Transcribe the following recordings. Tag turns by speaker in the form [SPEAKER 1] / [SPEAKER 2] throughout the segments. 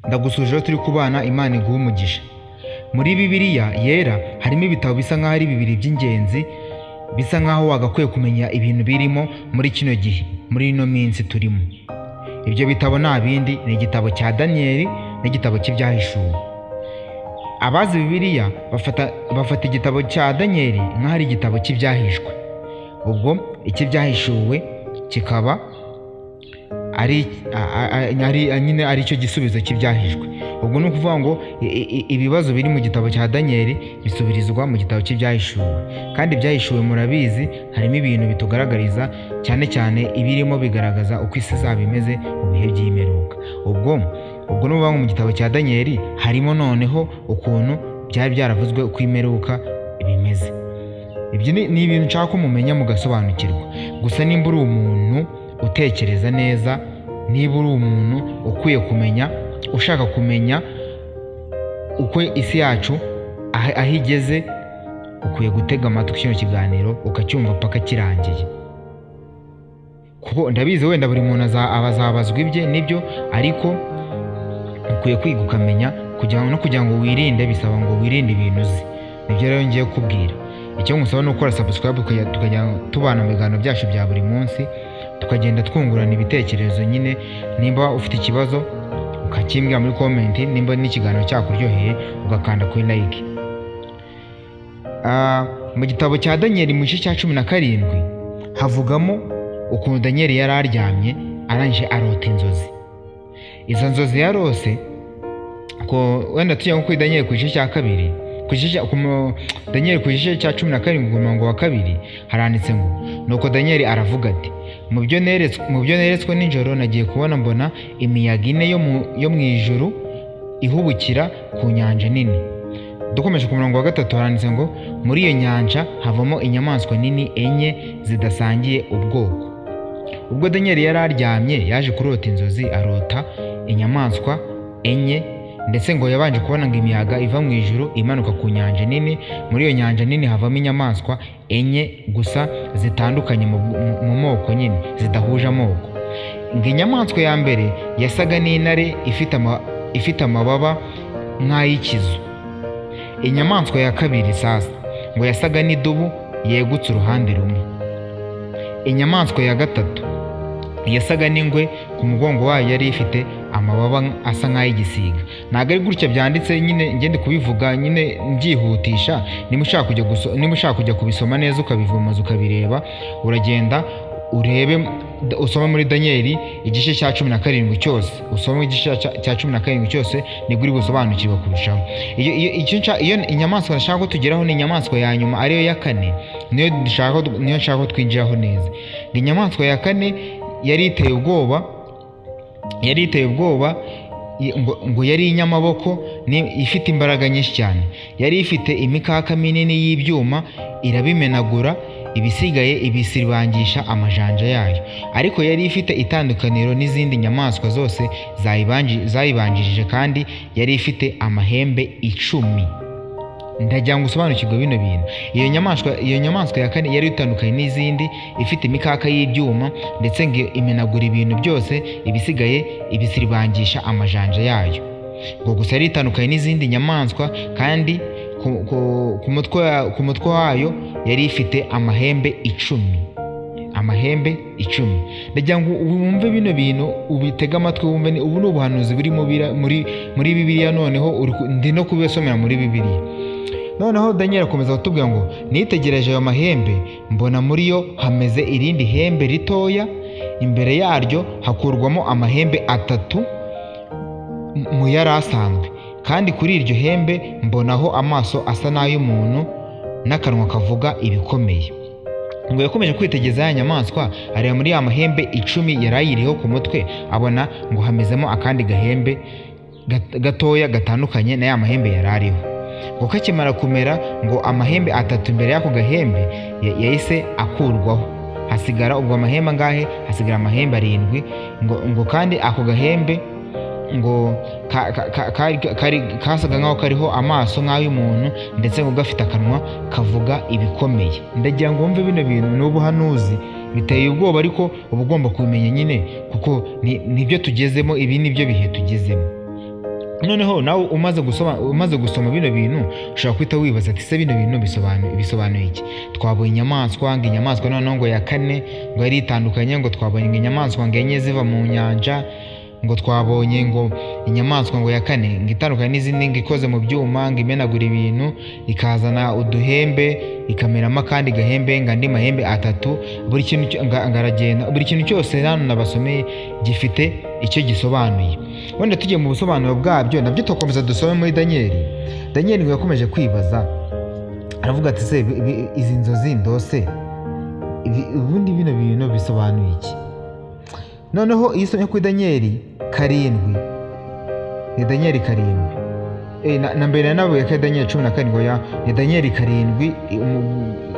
[SPEAKER 1] Ndagusuje turi kubana, Imana iguhe umugisha. Muri Bibiliya yera harimo ibitabo bisa nkaho ari bibiri by'ingenzi, bisa nkaho wagakwiye kumenya ibintu birimo muri kino gihe, muri ino minsi turimo. Ibyo bitabo nta bindi, ni igitabo cya Daniyeli n'igitabo cy'ibyahishuwe. Abazi Bibiliya bafata igitabo cya Daniyeli nkaho ari igitabo cy'ibyahishwe, ubwo icy'ibyahishuwe kikaba ari cyo gisubizo cy'ibyahishwe. Ubwo ni ukuvuga ngo ibibazo biri mu gitabo cya Daniyeli bisubirizwa mu gitabo cy'ibyahishuwe, kandi ibyahishuwe murabizi harimo ibintu bitugaragariza cyane cyane ibirimo bigaragaza uko isi izaba imeze mu bihe by'imperuka. Ubwo ni ukuvuga ngo mu gitabo cya Daniyeli harimo noneho ukuntu byari byaravuzwe uko imperuka bimeze. Ibyo ni ibintu nshaka ko mumenya mugasobanukirwa. Gusa nimba uri umuntu utekereza neza, niba uri umuntu ukwiye kumenya, ushaka kumenya uko isi yacu aho igeze, ukwiye gutega amatwi kino kiganiro ukacyumva paka kirangiye, kuko ndabizi wenda buri muntu azabazwa ibye nibyo, ariko ukwiye kwiga ukamenya kugira ngo wirinde. Bisaba ngo wirinde ibintu uzi. Nibyo rero ngiye kubwira. Icyo ngusaba ni ukora subscribe tukajya tubana mu biganiro byacu bya buri munsi, tukagenda twungurana ibitekerezo. Nyine nimba ufite ikibazo ukakimbwira muri comment, nimba n'ikiganiro cyakuryoheye ugakanda kuri like. Mu gitabo cya Daniyeli mu gice cya 17 havugamo ukuntu Daniyeli yari aryamye arangije arota inzozi. Izo nzozi yarose ko wenda tujya nko kuri Daniyeli ku gice cya 2, Daniyeli ku gice cya 17 umurongo wa 2 haranditse ngo, nuko Daniyeli aravuga ati, mu byo neretswe nijoro nagiye kubona mbona imiyaga ine yo mu ijuru ihubukira ku nyanja nini. Dukomeje ku murongo wa 3 haranditse ngo, muri iyo nyanja havamo inyamaswa nini enye zidasangiye ubwoko. Ubwo Daniyeli yari aryamye yaje kurota inzozi, arota inyamaswa enye, ndetse ngo yabanje kubona ngo imiyaga iva mu ijuru imanuka ku nyanja nini. Muri iyo nyanja nini havamo inyamaswa enye gusa zitandukanye mu moko, nyine zidahuje amoko. Ngo inyamaswa ya mbere yasaga n'intare ifite amababa nk'ay'ikizu. Inyamaswa ya kabiri sasa ngo yasaga n'idubu yegutse uruhande rumwe. Inyamaswa ya gatatu yasaga n'ingwe, ku mugongo wayo yari ifite amababa asa nk'ay'igisiga. Ntabwo ari gutya byanditse, nyine ngende kubivuga nyine mbyihutisha. Niba ushaka kujya kubisoma neza ukabivumaza ukabireba, uragenda urebe usome muri Daniyeli igice cya 17 cyose. Usome igice cya 17 cyose nibwo uri busobanukirwa kurushaho. Iyo inyamaswa nashaka ko tugeraho ni inyamaswa ya nyuma, ariyo ya 4, niyo nshaka ko twinjiraho neza. Inyamaswa ya 4 yari iteye ubwoba ngo yari inyamaboko ifite imbaraga nyinshi cyane. Yari ifite imikaka minini y'ibyuma irabimenagura, ibisigaye ibisiribangisha amajanja yayo. Ariko yari ifite itandukaniro n'izindi nyamaswa zose zayibanjirije, kandi yari ifite amahembe 10. Ndagira ngo usobanukirwe bino bintu. Iyo nyamaswa ya 4 yari itandukanye n'izindi, ifite imikaka y'ibyuma, ndetse ngo imenagura ibintu byose, ibisigaye ibisiribangisha amajanja yayo. Ngo gusa yari itandukanye n'izindi nyamaswa, kandi ku mutwe wayo yari ifite amahembe 10. Amahembe 10. Ndagira ngo wumve bino bintu, ubitega amatwi wumve. Ubu ni ubuhanuzi buri muri Bibiliya, noneho ndi no kubisomera muri Bibiliya. Noneho Daniyeli akomeza kutubwira ngo, nitegereje ayo mahembe mbona muri yo hameze irindi hembe ritoya, imbere yaryo hakurwamo amahembe 3 mu yari asanzwe, kandi kuri iryo hembe mbonaho amaso asa n'ay'umuntu n'akanwa kavuga ibikomeye. Ngo yakomeje kwitegereza ya nyamaswa, areba muri ya mahembe 10 yari ayiriho ku mutwe, abona ngo hamezemo akandi gahembe gatoya gatandukanye na ya mahembe yari ariho. Ngo kakimara kumera, ngo amahembe 3 imbere y'ako gahembe yahise akurwaho, hasigara ubwo amahembe angahe? Hasigara amahembe 7. Ngo kandi ako gahembe ngo kasaga nkaho kariho amaso nk'ay'umuntu, ndetse ngo gafite akanwa kavuga ibikomeye. Ndagira ngo wumve bino bintu ni ubuhanuzi biteye ubwoba, ariko uba ugomba kubimenya nyine, kuko nibyo tugezemo. Ibi nibyo bihe tugezemo. noneho nawe umaze gusoma bino bintu ushobora kwita wibaza ati se bino bintu bisobanuye iki? Twabonye inyamaswa, ngo inyamaswa noneho ngo ya kane ngo yari itandukanye, ngo twabonye ngo inyamaswa ngo enye ziva mu nyanja, ngo twabonye ngo inyamaswa ngo ya kane ngo itandukanye n'izindi, ngo ikoze mu byuma, ngo imenagura ibintu, ikazana uduhembe, ikameramo akandi gahembe, ngo andi mahembe atatu, buri kintu cyose hano nabasomeye gifite icyo gisobanuye. Wenda tugiye mu busobanuro bwabyo nabyo tukomeza dusome muri Daniyeli ngo yakomeje kwibaza, aravuga ati se izi nzozi ndose ubundi bino bintu bisobanuye iki? Noneho iyo usomye kuri Daniyeli 7, ni Daniyeli 7, na mbere navuye kuri Daniyeli 12 ngo ni Daniyeli 7,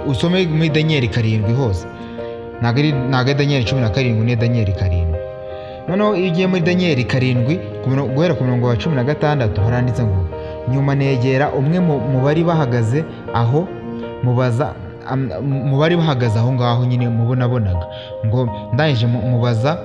[SPEAKER 1] usome muri Daniyeli 7 hose, ntabwo ari Daniyeli 17, ni Daniyeli 7. Noneho iyo ugiye muri Daniyeli 7 guhera ku murongo wa 16 haranditse ngo nyuma negera umwe mu bari bahagaze aho mubaza mu bari bahagaze aho ngaho nyine mubonabonaga, ngo ndangije mubaza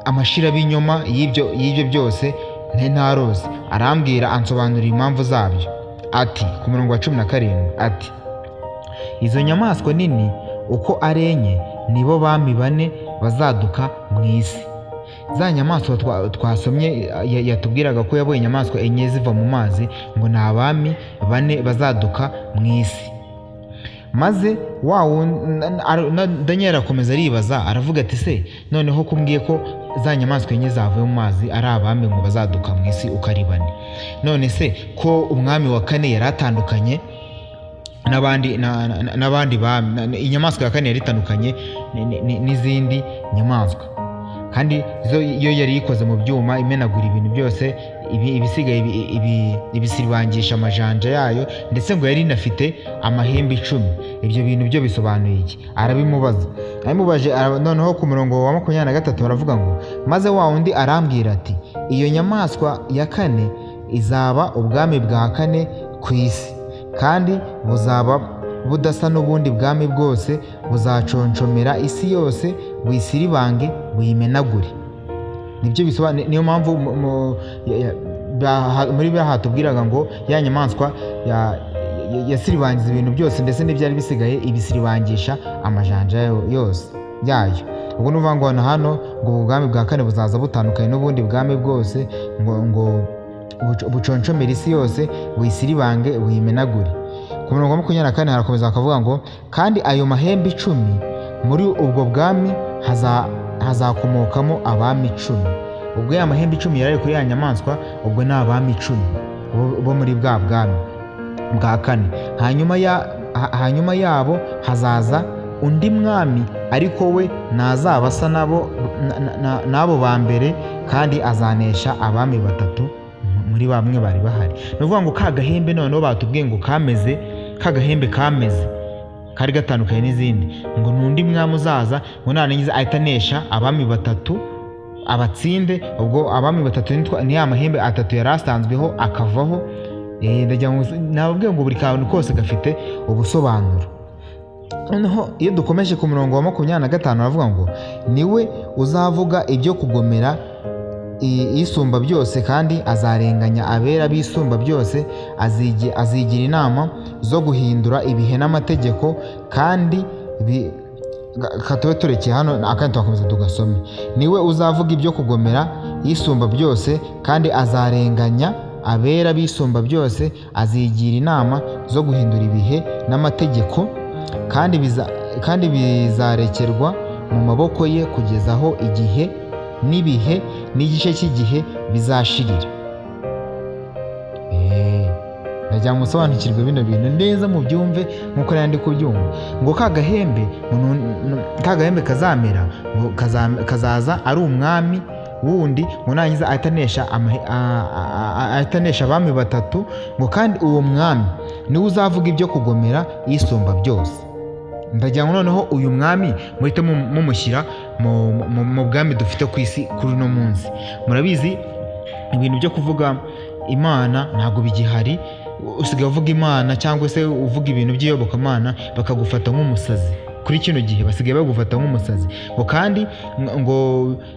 [SPEAKER 1] amashira b'inyuma y'ibyo byose ntarose, arambwira ansobanurira impamvu zabyo. Ati ku murongo wa 17 ati izo nyamaswa nini uko ari enye nibo bami bane bazaduka mu isi. Za nyamaswa twasomye yatubwiraga ko yabonye inyamaswa enye ziva mu mazi, ngo ni abami bane bazaduka mu isi. Maze Daniyeli akomeza aribaza, aravuga ati se noneho kumbwiye ko za nyamaswa enye zavuye mu mazi ari abami ngo bazaduka mu isi uko ari bane, none se ko umwami wa kane yari atandukanye n'abandi bami, inyamaswa ya kane yari itandukanye n'izindi nyamaswa, kandi iyo yari ikoze mu byuma, imenagura ibintu byose, ibisigaye ibisiribangisha amajanja yayo, ndetse ngo yari inafite amahembe 10. Ibyo bintu byo bisobanuye iki? Arabimubaje. Noneho ku murongo wa 23 baravuga ngo maze wa wundi arambwira ati iyo nyamaswa ya kane izaba ubwami bwa kane ku isi, kandi buzaba budasa n'ubundi bwami bwose, buzaconshomera isi yose, buyisiribange, buyimenagure. Nibyo bisobanuye. Niyo mpamvu muri bya tubwiraga ngo ya nyamaswa yasiribangiza ibintu byose, ndetse n'ibyari bisigaye ibisiribangisha amajanja yose yayo. Ubwo nuvuga ngo hano ngo ubwami bwa kane buzaza butandukanye n'ubundi bwami bwose, ngo buconshomera isi yose, buyisiribange, buyimenagure. Ku murongo wa 24 harakomeza akavuga ngo kandi ayo mahembe 10 muri ubwo bwami hazakomokamo abami 10. Ubwo ya mahembe 10 yari kuri ya nyamaswa, ubwo ni abami 10 bo muri bwa bwami bwa kane. Hanyuma yabo hazaza undi mwami, ariko we ntazaba asa n'abo ba mbere, kandi azanesha abami 3 muri bamwe bari bahari. Ni ukuvuga ngo ka gahembe noneho batubwiye ngo kagahembe kameze kari gatandukanye n'izindi, ngo n'undi mwami uzaza, ngo narangiza ahitanesha abami 3 abatsinde. Ubwo abami 3 ni ya mahembe 3 yari asanzweho akavaho. Nababwiye ngo buri kantu kose gafite ubusobanuro. Noneho iyo dukomeje ku murongo wa 25 aravuga ngo niwe uzavuga ibyo kugomera isumba byose, kandi azarenganya abera bisumba byose, azigira inama zo guhindura ibihe n'amategeko, kandi katobe turekeye hano akandi twakomeza tugasome. Niwe uzavuga ibyo kugomera isumba byose, kandi azarenganya abera bisumba byose, azigira inama zo guhindura ibihe n'amategeko, kandi bizarekerwa mu maboko ye kugeza aho igihe n'ibihe n'igice cy'igihe bizashirira. Najya musobanukirwe bino bintu neza mu byumve nkuko nandi kubyumva. Ngo kagahembe kazamera, ngo kazaza ari umwami wundi, ngo nangiza ahitanesha abami 3, ngo kandi uwo mwami niwe uzavuga ibyo kugomera isumba byose. Ndagira ngo noneho uyu mwami muhite mumushyira mu bwami dufite ku isi kuri uno munsi. Murabizi ibintu byo kuvuga Imana ntabwo bigihari. Usigaye uvuga Imana cyangwa se uvuga ibintu by'iyobokamana bakagufata nk'umusazi. kuri kino gihe basigaye bagufata nk'umusazi ngo kandi ngo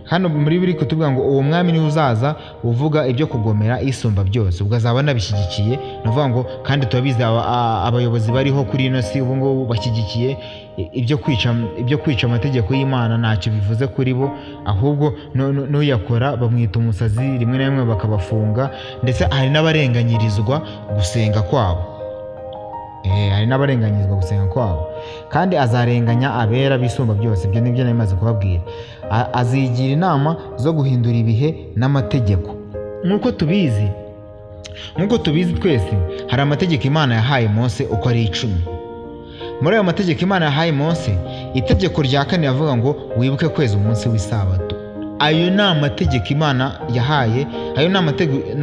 [SPEAKER 1] hano muri biri kutubwira ngo uwo mwami niwe uzaza uvuga ibyo kugomera isumba byose, ubwo azaba anabishyigikiye. Ni ukuvuga ngo kandi turabizi abayobozi bariho kuri ino si ubu ngubu bashyigikiye ibyo kwica amategeko y'Imana, ntacyo bivuze kuri bo, ahubwo n'uyakora bamwita umusazi, rimwe na rimwe bakabafunga, ndetse hari n'abarenganyirizwa gusenga kwabo. Hari n'abarenganyirizwa gusenga kwabo, kandi azarenganya abera bisumba byose. Ibyo nibyo nari maze kubabwira. Azigira inama zo guhindura ibihe n'amategeko. Nk'uko tubizi twese, hari amategeko Imana yahaye Mose uko ari 10. Muri ayo mategeko Imana yahaye Mose, itegeko rya 4 yavuga ngo wibuke kweza umunsi w'isabato. Ayo ni amategeko Imana yahaye, ayo ni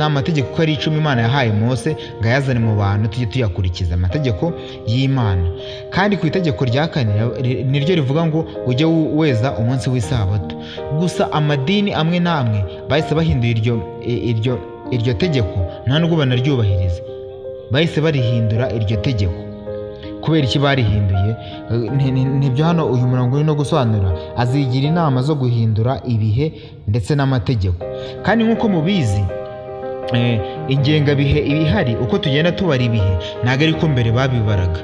[SPEAKER 1] amategeko uko ari 10 Imana yahaye Mose ngo ayazane mu bantu tujye tuyakurikiza amategeko y'Imana. Kandi ku itegeko rya 4 niryo rivuga ngo ujye weza umunsi w'isabato. Gusa amadini amwe n'amwe bahise bahindura iryo tegeko, nta nubwo banaryubahiriza, bahise barihindura iryo tegeko. Kubera iki barihinduye? Nibyo hano uyu murongo uri no gusobanura. Azigira inama zo guhindura ibihe ndetse n'amategeko. Kandi nk'uko mubizi, ingengabihe ibihari uko tugenda tubara ibihe ntabwo ari ko mbere babibaraga.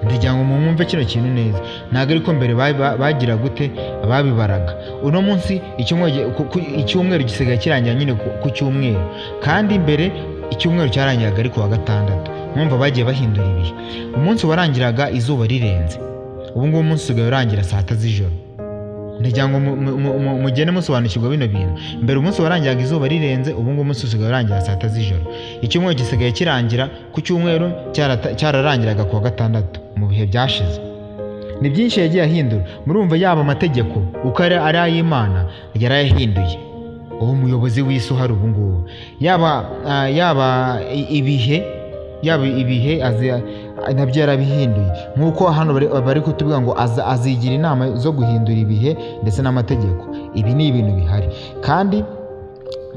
[SPEAKER 1] Ndagira ngo mwumve kino kintu neza, ntabwo ari ko mbere bagira gute babibaraga. Uno munsi icyumweru gisigaye kirangira nyine ku cyumweru, kandi mbere icyumweru cyarangiraga ari ku wa gatandatu. Mwumva bagiye bahindura ibihe. Umunsi warangiraga izuba rirenze, ubu ngubu umunsi usigaye urangira saa 6 z'ijoro. Ndagira ngo mugende musobanukirwa bino bintu. Mbere umunsi warangiraga izuba rirenze, ubu ngubu umunsi usigaye urangira saa 6 z'ijoro. Icyumweru gisigaye kirangira ku cyumweru, cyararangiraga ku wa gatandatu mu bihe byashize. Ni byinshi yagiye ahindura. Murumva yaba amategeko uko ari ay'Imana yarayahinduye. Uwo muyobozi w'isi uhari ubu ngubu, yaba ibihe nabyo yarabihinduye. Nk'uko hano bari kutubwira ngo azigira inama zo guhindura ibihe ndetse n'amategeko. Ibi ni ibintu bihari,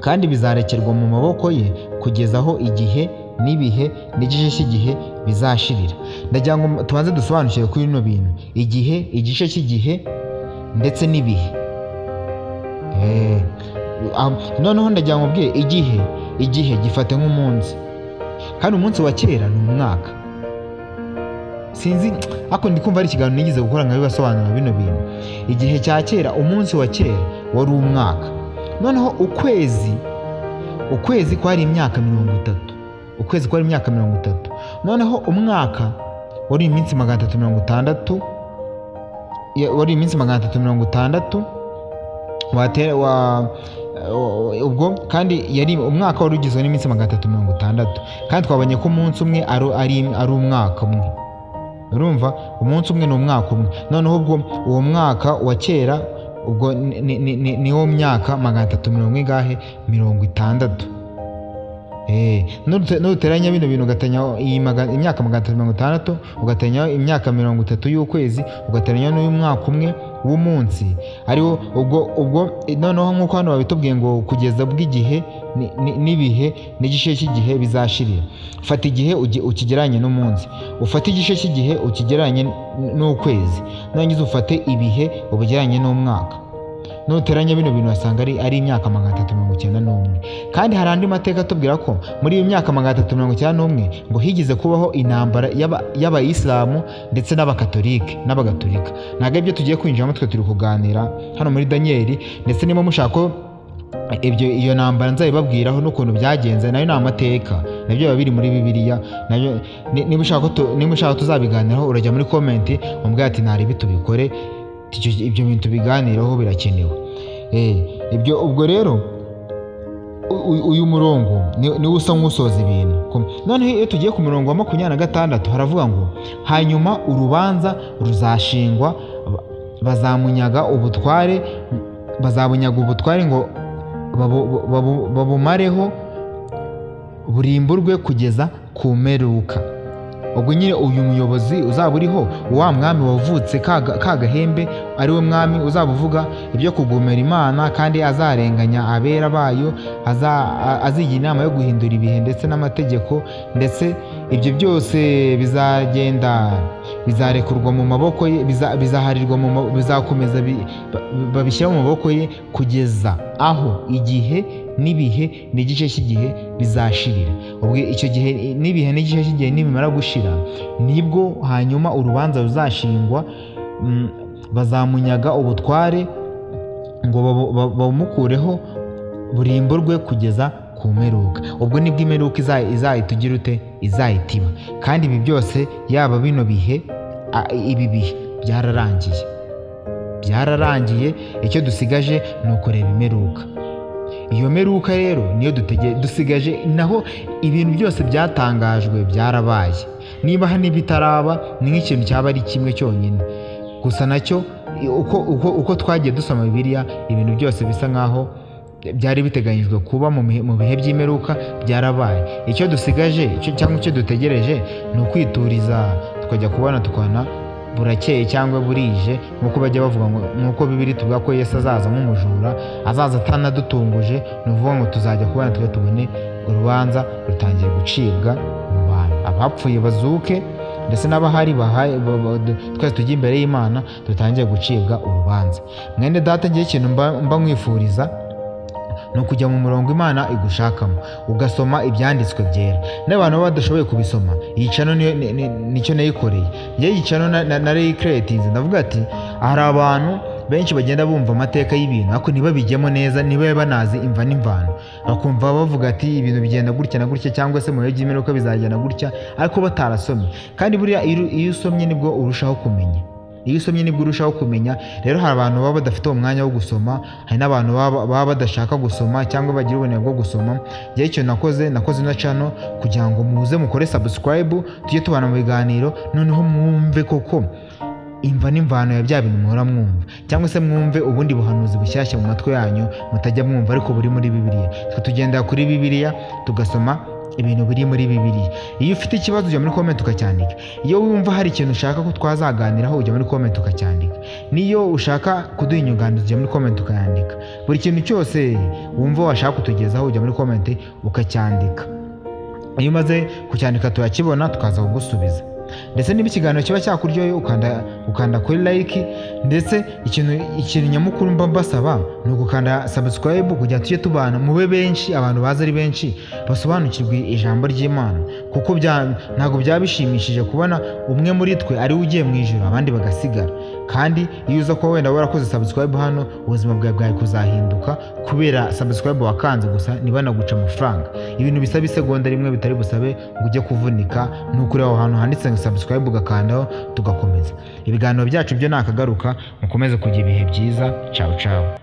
[SPEAKER 1] kandi bizarekerwa mu maboko ye kugeza aho igihe n'ibihe n'igice cy'igihe bizashirira. Ndagira ngo tubanze dusobanukire kuri bino bintu: igihe, igice cy'igihe ndetse n'ibihe. Noneho ndagira ngo mbwire, igihe gifate nk'umunsi, kandi umunsi wa kera ni umwaka. Sinzi ako ndikumva ari ikiganiro nigize gukora nkabibasobanura bino bintu. Igihe cya kera, umunsi wa kera wari umwaka. Noneho ukwezi kwari imyaka 30. Ukwezi kwari imyaka 30. Noneho umwaka wari iminsi 360. Wari iminsi 360 ubwo kandi yari umwaka wari ugizwe n'iminsi 360, kandi twabonye ko umunsi umwe ari umwaka umwe. Urumva, umunsi umwe ni umwaka umwe. Noneho ubwo uwo mwaka wa kera ubwo niwo myaka 360. Nuteranya bino bintu ugatanya imyaka 360, ugatanya imyaka 30 y'ukwezi, ugatanya n'uyu mwaka umwe w'umunsi, ariwo ubwo noneho nk'uko hano babitubwiye ngo kugeza bw'igihe n'ibihe n'igice cy'igihe bizashirira. Ufata igihe ukigeranye n'umunsi, ufate igice cy'igihe ukigeranye n'ukwezi, nangize ufate ibihe ubigeranye n'umwaka. Nuteranya bino bintu wasanga ari imyaka 391. Kandi hari andi mateka atubwira ko muri iyo myaka 391 ngo higize kubaho intambara y'abayisilamu ndetse n'abagatolika. Ntabwo ibyo tugiye kwinjiramo, twe turi kuganira hano muri Daniel, ndetse niba mushaka ko iyo ntambara nzabibabwiraho n'ukuntu byagenze, nayo ni amateka, nabyo biba biri muri Bibiliya. Niba ushaka tuzabiganiraho, urajya muri comment umbwira ati ntari tubikore, ibyo bintu biganiraho birakenewe. Ubwo rero uyu murongo niwo usa nk'usoza ibintu. Noneho iyo tugiye ku murongo wa 26 haravuga ngo hanyuma urubanza ruzashingwa, bazabunyaga ubutware ngo babumareho burimburwe kugeza ku mperuka. Ubwo nyine uyu muyobozi uzaba uriho, wa mwami wavutse ka gahembe, ari we mwami uzaba uvuga ibyo kugomera Imana, kandi azarenganya abera bayo, azigira inama yo guhindura ibihe ndetse n'amategeko, ndetse ibyo byose bizarekurwa mu maboko ye, bizaharirwa bizakomeza babishyira mu maboko ye kugeza aho igihe n'ibihe n'igice cy'igihe bizashirira. ubwo icyo gihe n'ibihe n'igice cy'igihe nibimara gushira, nibwo hanyuma urubanza ruzashingwa, bazamunyaga ubutware ngo babumukureho burimburwe kugeza ku mperuka. ubwo nibwo imperuka izahita ugira ute, izahita iba. kandi ibi byose yaba bino bihe, ibi bihe byararangiye, icyo dusigaje ni ukureba imperuka. iyo mperuka rero niyo dusigaje, naho ibintu byose byatangajwe byarabaye. niba hano bitaraba ni nk'ikintu cyaba ari kimwe cyonyine gusa, nacyo uko twagiye dusoma Bibiliya, ibintu byose bisa nkaho byari biteganyijwe kuba mu bihe by'imperuka byarabaye. icyo dusigaje cyangwa icyo dutegereje ni ukwituriza, tukajya kubona tukabona burakeye cyangwa burije, nk'uko bajya bavuga ngo, nk'uko Bibiliya tuvuga ko Yesu azaza nk'umujura, azaza atanadutunguje. ni ukuvuga ngo tuzajya kubona tubone urubanza rutangiye gucibwa mu bantu, abapfuye bazuke, ndetse n'abahari twese tujya imbere y'Imana dutangiye gucibwa urubanza. mwene data, ngiye ikintu mba nkwifuriza ni ukujya mu murongo Imana igushakamo, ugasoma ibyanditswe byera. n'abantu baba badashoboye kubisoma, iyi cano nicyo nayikoreye. iyi cano narayikreatinze, ndavuga ati hari abantu benshi bagenda bumva amateka y'ibintu ariko ntibabijyemo neza, ntibabe banazi imva n'imvano, bakumva bavuga ati ibintu bigenda gutya na gutya, cyangwa se mu bihe by'imperuka bizagenda gutya, ariko batarasomye. kandi buriya iyo usomye nibwo urushaho kumenya. rero hari abantu baba badafite uwo mwanya wo gusoma, hari n'abantu baba badashaka gusoma cyangwa bagira ubunebwe bwo gusoma. njyewe icyo nakoze ino channel kugira ngo muze mukore subscribe, tujye tubana mu biganiro, noneho mwumve koko imva n'imvano ya bya bintu muhora mwumva, cyangwa se mwumve ubundi buhanuzi bushyashya mu matwi yanyu mutajya mwumva ariko buri muri Bibiliya. twe tugendera kuri Bibiliya tugasoma ibintu biri muri Bibiliya. iyo ufite ikibazo ujya muri comment ukacyandika, iyo wumva hari ikintu ushaka ko twazaganiraho ujya muri comment ukacyandika, niyo ushaka kuduha inyunganizi ujya muri comment ukayandika. buri kintu cyose wumva washaka kutugezaho ujya muri comment ukacyandika. iyo umaze kucyandika turakibona tukaza kugusubiza. ndetse niba ikiganiro kiba cyakuryoheye ukanda kuri like, ndetse ikintu nyamukuru mba mbasaba ni ugukanda subscribe kugira tujye tubana, mube benshi, abantu baza ari benshi basobanukirwe ijambo ry'Imana, kuko ntabwo byaba bishimishije kubona umwe muri twe ari we ugiye mu ijuru abandi bagasigara. kandi iyo uza kuba wenda warakoze subscribe hano, ubuzima bwawe kuzahinduka kubera subscribe wakanze gusa, ntibanaguca amafaranga. ibintu bisaba isegonda rimwe, bitari busabe ngo ujye kuvunika, ni ukureba aho hantu handitse subscribe ugakandaho tugakomeza. ibiganiro byacu byo nakagaruka, mukomeze kugira ibihe byiza. ciao ciao.